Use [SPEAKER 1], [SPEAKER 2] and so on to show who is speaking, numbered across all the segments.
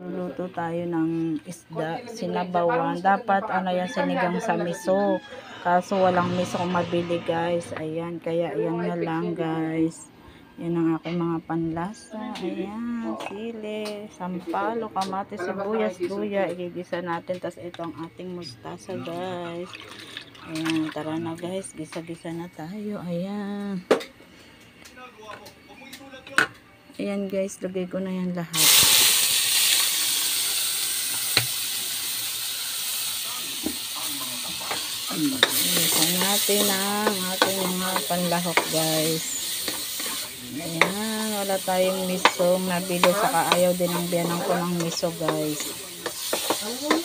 [SPEAKER 1] Luluto tayo ng isda, sinabawan. Dapat ano yan, sinigang sa miso. Kaso walang miso kung mabili guys. Ayan, kaya yan na lang guys. Yan ang aking mga panlasa. Ayan, sili, sampalo, kamatis, sibuyas, luya. Igigisa natin. Tapos ito ang ating mustasa guys. Ayan, tara na guys. Gisa-gisa na tayo. Ayan. Ayan guys, lagay ko na yan lahat. Isa natin ang ating mga panlahok guys. Ayan, wala tayong misong nabili, saka ayaw din ang biyanan ko ng miso guys.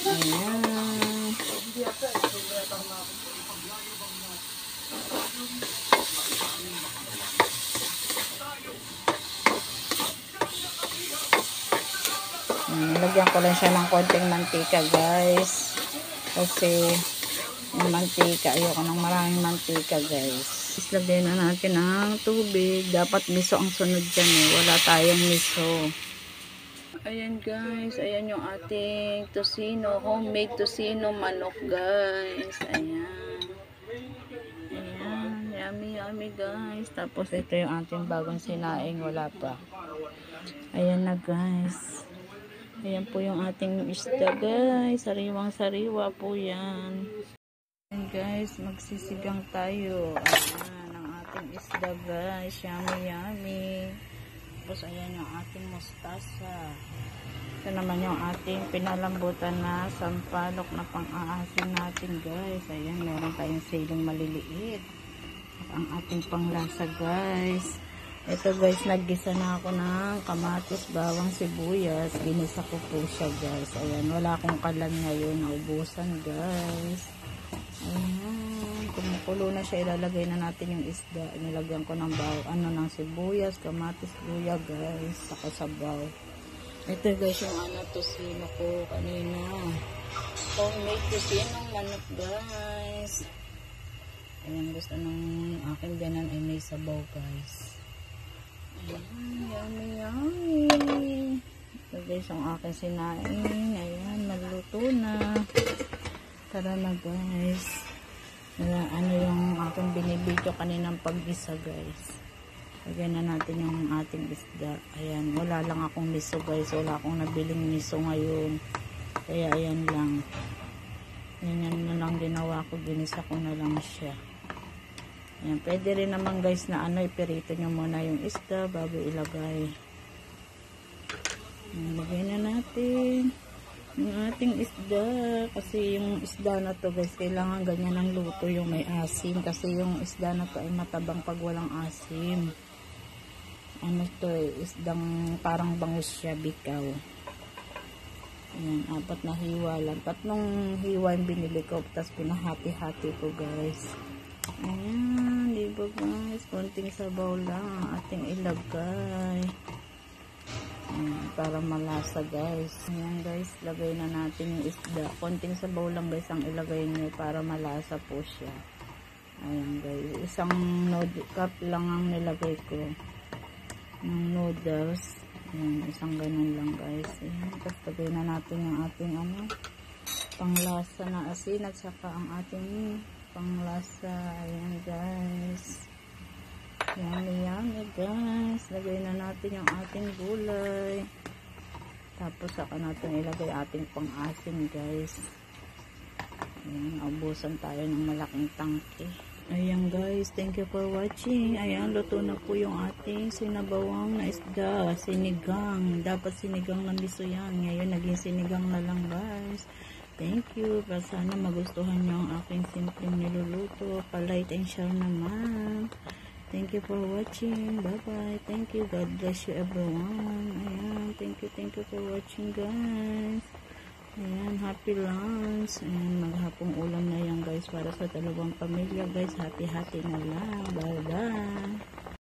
[SPEAKER 1] Ayan. Lagyan ko lang siya ng konting mantika guys. Kasi yung mantika, ayoko ng maraming mantika guys. Islagay na natin ang tubig. Dapat miso ang sunod dyan eh. Wala tayong miso. Ayan guys, ayan yung ating tosino, homemade tosino manok guys. Ayan. Ayan, yummy yummy guys. Tapos ito yung ating bagong sinaing, wala pa. Ayan na guys. Ayan po yung ating isda guys. Sariwang sariwa po yan. Ayan guys, magsisigang tayo. Ayan ang ating isda guys. Yummy yummy. Tapos ayan yung ating mustasa. Ito naman yung ating pinalambutan na sampalok na pang-aasin natin guys. Ayan, meron tayong siling maliliit. At ang ating panglasa guys. Ito guys, naggisa na ako ng kamatis, bawang, sibuyas. Ginisa ko po siya guys. Ayan, wala akong kalan ngayon. Naubusan guys. Ayan, kumukulo na siya. Ilalagay na natin yung isda. Nilagyan ko ng ng sibuyas, kamatis, luya guys. Saka sabaw. Ito guys yung tosino ko kanina. Homemade tosino manok guys. Ayan, gusto ng aking ganan ay may sabaw guys. Ayan, yummy yummy. Ito guys ang aking sinaing. Ayan, nagluto na. Tara na guys. Ano yung aking binibidyo kaninang paggisa guys. Lagyan na natin yung ating isda. Ayan, wala lang akong miso guys. Wala akong nabiling miso ngayon. Kaya ayan lang. Ayan na lang ginawa ko. Ginisa ko na lang siya. Ayan, pwede rin naman guys na iperito nyo muna yung isda bago ilagay. Ayan, lagay na natin yung ating isda. Kasi yung isda na to guys, kailangan ganyan ang luto yung may asim. Kasi yung isda na to ay matabang pag walang asim. Ano to isdang parang bangus siya, bikaw. Ayan, 4 na hiwa lang. 3 hiwa yung binili ko, tapos pinahati-hati ko guys. Ayan, diba guys, konting sabaw lang ang ating ilagay. Ayan, para malasa guys. Ayan guys, lagay na natin yung isda. Konting sabaw lang guys ang ilagay nyo para malasa po siya. Ayan guys, isang cup lang ang nilagay ko ng noodles. Ayan, isang ganun lang guys. Ayan, tapos lagay na natin yung ating panglasa na asin at saka ang ating panglasa. Ayan guys, yummy yummy guys. Lagay na natin yung ating gulay, tapos saka natin ilagay ating pang-asin guys. Ayan, ubusan tayo ng malaking tangke. Ayan guys, thank you for watching. Ayan, luto na po yung ating sinabawang na isda, sinigang. Dapat sinigang na miso yan, ngayon naging sinigang na lang guys. Thank you. Sana magustuhan nyo ang aking simpleng niluluto. Pa-like and share naman. Thank you for watching. Bye-bye. Thank you. God bless you everyone. Ayan. Thank you for watching guys. Ayan. Happy lunch. Ayan. Maghapong ulam na yan guys para sa dalawang pamilya guys. Hati-hati na lang. Bye-bye.